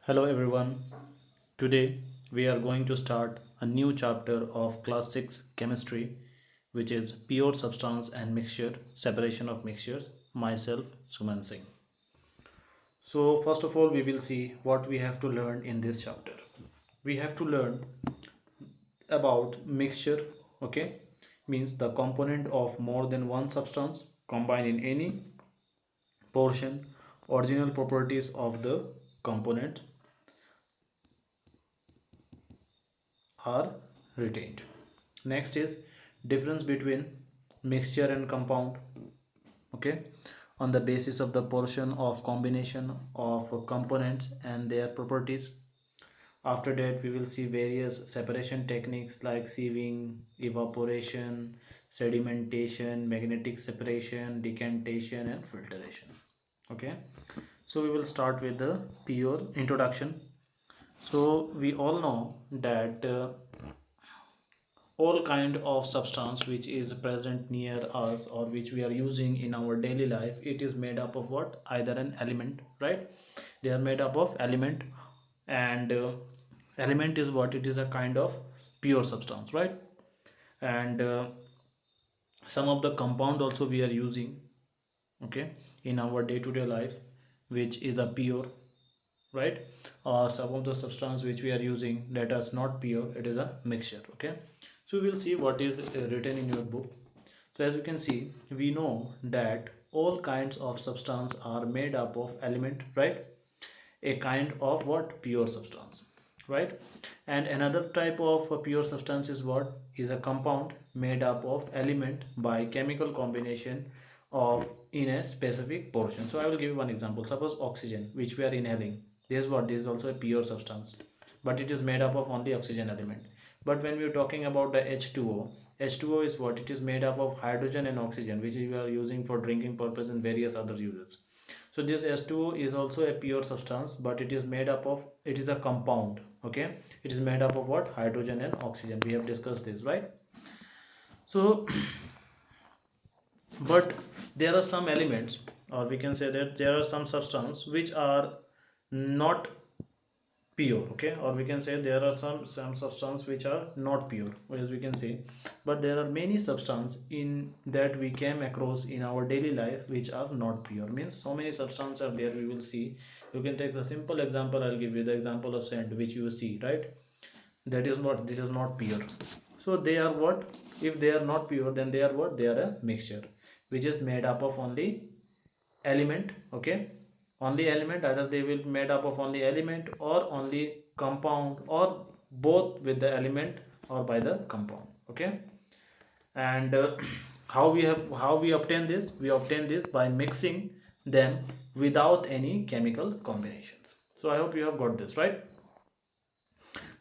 Hello everyone. Today we are going to start a new chapter of class 6 chemistry, which is pure substance and mixture, separation of mixtures. Myself Suman Singh. So first of all we will see what we have to learn in this chapter. We have to learn about mixture, okay? Means the component of more than one substance combined in any portion, original properties of the component are retained. Next is difference between mixture and compound. Okay, on the basis of the portion of combination of components and their properties. After that, we will see various separation techniques like sieving, evaporation, sedimentation, magnetic separation, decantation, and filtration. Okay, so we will start with the pure introduction. So we all know that all kind of substance which is present near us or which we are using in our daily life, it is made up of what? Either an element, right? They are made up of element. And element is what? It is a kind of pure substance, right? And some of the compound also we are using, okay, in our day-to-day life, which is a pure, right? Or some of the substance which we are using that is not pure, it is a mixture. Okay, so we will see what is written in your book. So as you can see, we know that all kinds of substance are made up of element, right? A kind of what? Pure substance, right? And another type of pure substance is what? Is a compound made up of element by chemical combination of in a specific portion. So I will give you one example. Suppose oxygen which we are inhaling, this is what? This is also a pure substance, but it is made up of only oxygen element. But when we are talking about the H2O, H2O is what? It is made up of hydrogen and oxygen, which we are using for drinking purpose and various other uses. So this H2O is also a pure substance, but it is made up of, it is a compound. Okay, it is made up of what? Hydrogen and oxygen. We have discussed this, right? So but there are some elements, or we can say that there are some substances which are not pure. Okay, or we can say there are some substances which are not pure, as we can say. But there are many substances in that we came across in our daily life which are not pure. Means so many substances are there, we will see. You can take the simple example. I'll give you the example of sand which you see, right? That is what? It is not pure. So they are what? If they are not pure, then they are what? They are a mixture which is made up of only element. Okay, only element. Either they will made up of only element or only compound, or both with the element or by the compound. Okay, and how we obtain this? We obtain this by mixing them without any chemical combinations. So I hope you have got this right.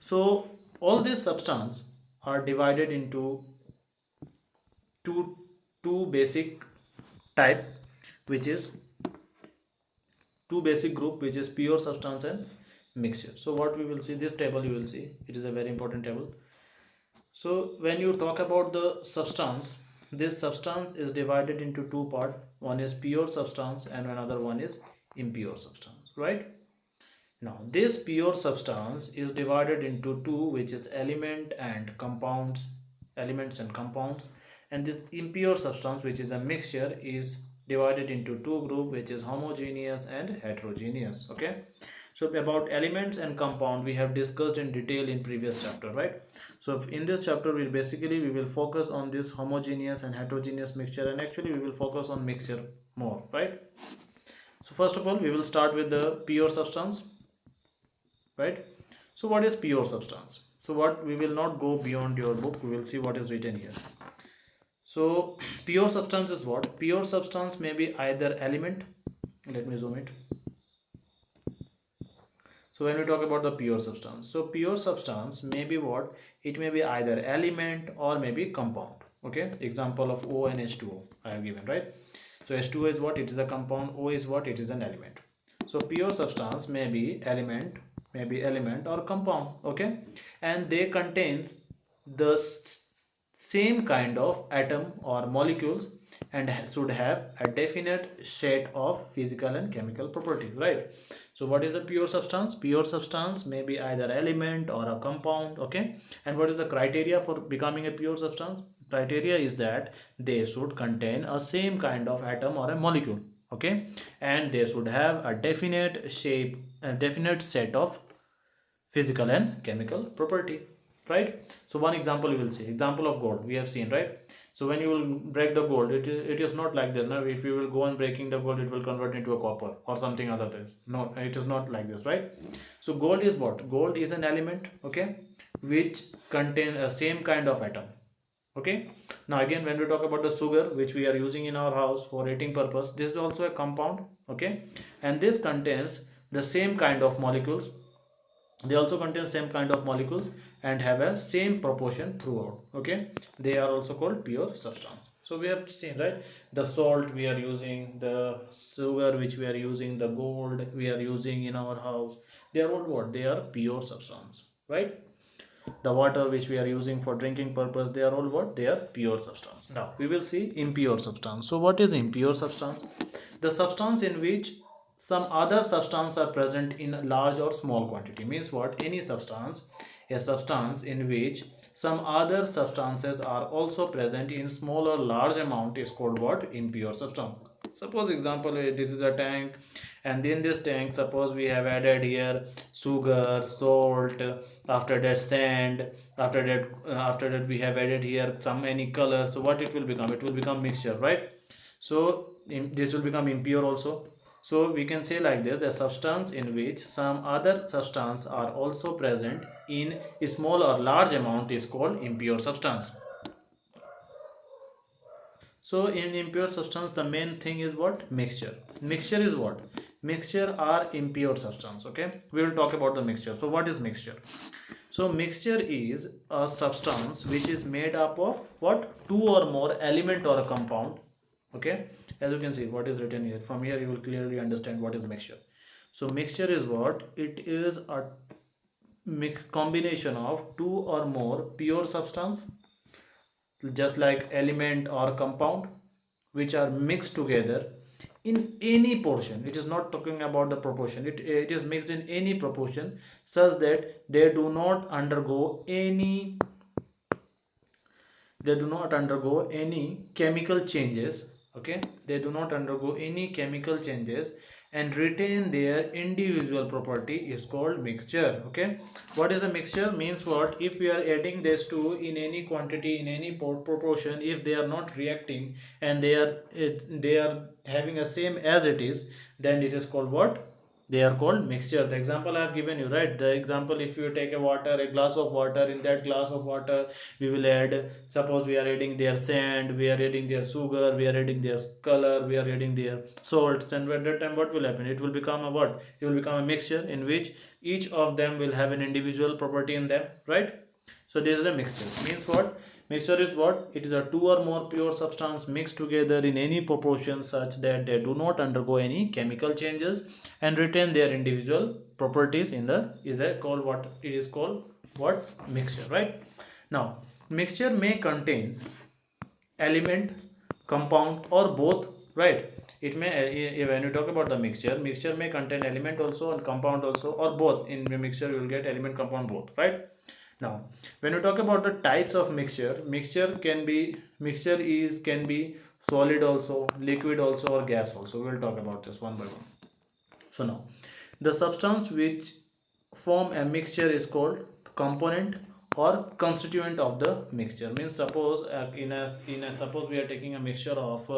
So all these substance are divided into two two basic type, which is two basic group, which is pure substance and mixture. So what we will see, this table you will see, it is a very important table. So when you talk about the substance, this substance is divided into two part. One is pure substance and another one is impure substance, right? Now this pure substance is divided into two, which is element and compounds, elements and compounds. And this impure substance, which is a mixture, is divided into two group, which is homogeneous and heterogeneous. Okay, so about elements and compound we have discussed in detail in previous chapter, right? So in this chapter we will focus on this homogeneous and heterogeneous mixture, and actually we will focus on mixture more, right? So first of all we will start with the pure substance, right? So what is pure substance? So what, we will not go beyond your book, we will see what is written here. So pure substance is what? Pure substance may be either element. Let me zoom it. So when we talk about the pure substance, so pure substance may be what? It may be either element or maybe compound. Okay, example of O and H2O I have given, right? So H2O is what? It is a compound. O is what? It is an element. So pure substance may be element or compound. Okay, and they contains the same kind of atom or molecules and should have a definite set of physical and chemical properties, right? So what is a pure substance? Pure substance may be either element or a compound, okay? And what is the criteria for becoming a pure substance? Criteria is that they should contain a same kind of atom or a molecule, okay? And they should have a definite shape, a definite set of physical and chemical property, right? So one example you will see, example of gold we have seen, right? So when you will break the gold, it is not like this. Now if you will go on breaking the gold, it will convert into a copper or something other things. No, it is not like this, right? So gold is what? Gold is an element, okay, which contain a same kind of atom, okay. Now again, when we talk about the sugar which we are using in our house for eating purpose, this is also a compound, okay, and this contains the same kind of molecules. They also contain same kind of molecules and have a same proportion throughout, okay. They are also called pure substance. So we have seen, right, the salt we are using, the sugar which we are using, the gold we are using in our house, they are all what? They are pure substance, right? The water which we are using for drinking purpose, they are all what? They are pure substance. Now we will see impure substance. So what is impure substance? The substance in which some other substance are present in large or small quantity. Means what? Any substance, a substance in which some other substances are also present in small or large amount is called what? Impure substance. Suppose example, this is a tank, and in this tank suppose we have added here sugar, salt, after that sand, after that we have added here some any color. So what it will become? It will become mixture, right? So this will become impure also. So we can say like this: the substance in which some other substance are also present in a small or large amount is called impure substance. So in impure substance, the main thing is what? Mixture. Mixture is what? Mixture are impure substance. Okay, we will talk about the mixture. So what is mixture? So mixture is a substance which is made up of what? Two or more element or a compound. Okay, as you can see, what is written here. From here, you will clearly understand what is mixture. So mixture is what? It is a mix combination of two or more pure substance, just like element or compound, which are mixed together in any portion. It is not talking about the proportion, it is mixed in any proportion such that they do not undergo any chemical changes, okay. They do not undergo any chemical changes and retain their individual property is called mixture, okay. What is a mixture? Means what? If we are adding these two in any quantity, in any proportion, if they are not reacting and they are having a same as it is, then it is called what? They are called mixture. The example I have given you, right? The example, if you take a glass of water, in that glass of water we will add, suppose we are adding their sand, we are adding their sugar, we are adding their color, we are adding their salts, and at that time what will happen? It will become a what? It will become a mixture in which each of them will have an individual property in them, right? So this is a mixture. Means what? Mixture is what? It is a two or more pure substance mixed together in any proportion such that they do not undergo any chemical changes and retain their individual properties in the is a called what? It is called what? Mixture, right? Now mixture may contains element, compound, or both, right? It may when you talk about the mixture may contain element also and compound also, or both. In the mixture you will get element, compound, both, right? Now when you talk about the types of mixture can be solid also, liquid also, or gas also. We will talk about this one by one. So now the substance which form a mixture is called component or constituent of the mixture. Means suppose suppose we are taking a mixture of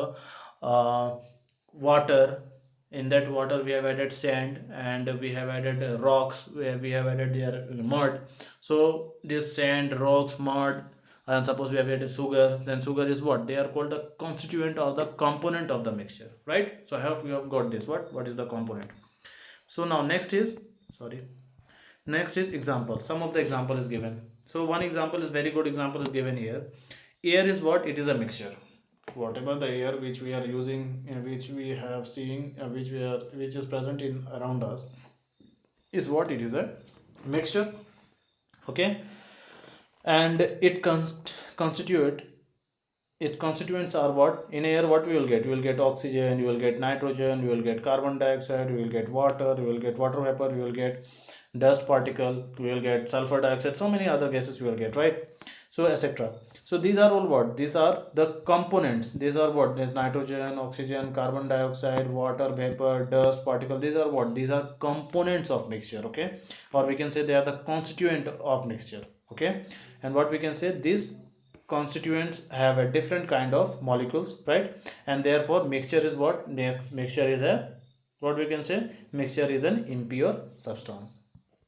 water. In that water we have added sand and we have added rocks, where we have added their mud. So this sand, rocks, mud, and suppose we have added sugar, then sugar is what? They are called the constituent or the component of the mixture, right? So I hope you have got this. What is the component? So now next is example. Some of the example is given. So one example is very good example is given here. Air is what? It is a mixture. Whatever the air which we are using, which we have seen, which is present in around us, is what? It is a mixture, okay. and constitute it constituents are what in air. What we will get? We will get oxygen, you will get nitrogen, you will get carbon dioxide, you will get water, you will get water vapor, you will get dust particle, you will get sulfur dioxide, so many other gases you will get, right? So etc. So these are all what? These are the components. These are what? There's nitrogen, oxygen, carbon dioxide, water vapor, dust particle. These are what? These are components of mixture, okay? Or we can say they are the constituent of mixture, okay? And what we can say, these constituents have a different kind of molecules, right? And therefore mixture is what? Mixture is a, what we can say, mixture is an impure substance,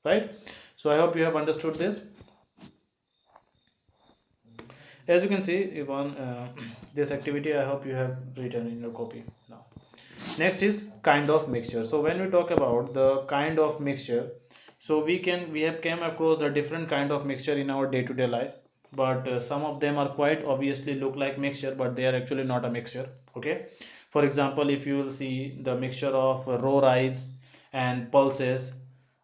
right? So I hope you have understood this. As you can see, even this activity I hope you have written in your copy now. Next is kind of mixture. So when we talk about the kind of mixture, so we have came across the different kind of mixture in our day-to-day life, but some of them are quite obviously look like mixture, but they are actually not a mixture, okay? For example, if you will see the mixture of raw rice and pulses,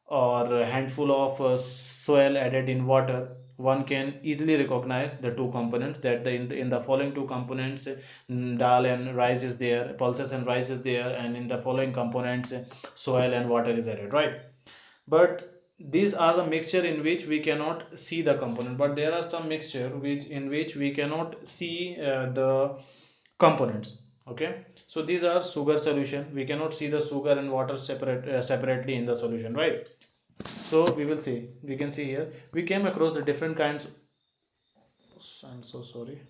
or a handful of soil added in water, one can easily recognize the two components, that in the following two components, dal and rice is there, pulses and rice is there, and in the following components, soil and water is added, right? But these are the mixture in which we cannot see the component, but there are some mixture which in which we cannot see the components, okay? So these are sugar solution. We cannot see the sugar and water separately in the solution, right? So we will see, we can see here we came across the different kinds. I'm so sorry.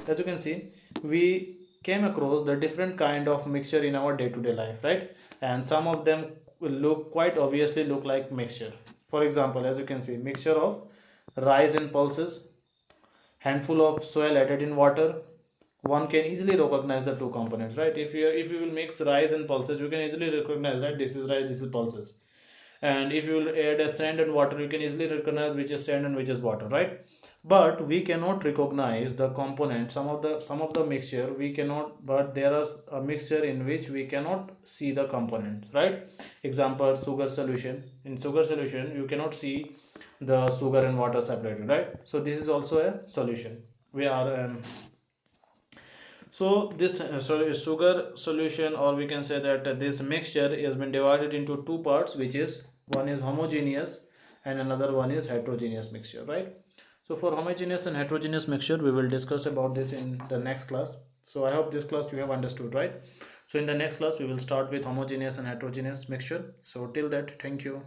As you can see, we came across the different kind of mixture in our day-to-day life, right? And some of them will look quite obviously look like mixture. For example, as you can see, mixture of rice and pulses, handful of soil added in water, one can easily recognize the two components, right? If you will mix rice and pulses, you can easily recognize that this is rice, this is pulses. And if you will add a sand and water, you can easily recognize which is sand and which is water, right? But we cannot recognize the components. Some of the mixture we cannot, but there are a mixture in which we cannot see the components, right? Example, sugar solution. In sugar solution you cannot see the sugar and water separated, right? So this is also a solution. We are So this sugar solution, or we can say that this mixture has been divided into two parts, which is one is homogeneous and another one is heterogeneous mixture, right? So for homogeneous and heterogeneous mixture, we will discuss about this in the next class. So I hope this class you have understood, right? So in the next class we will start with homogeneous and heterogeneous mixture. So till that, thank you.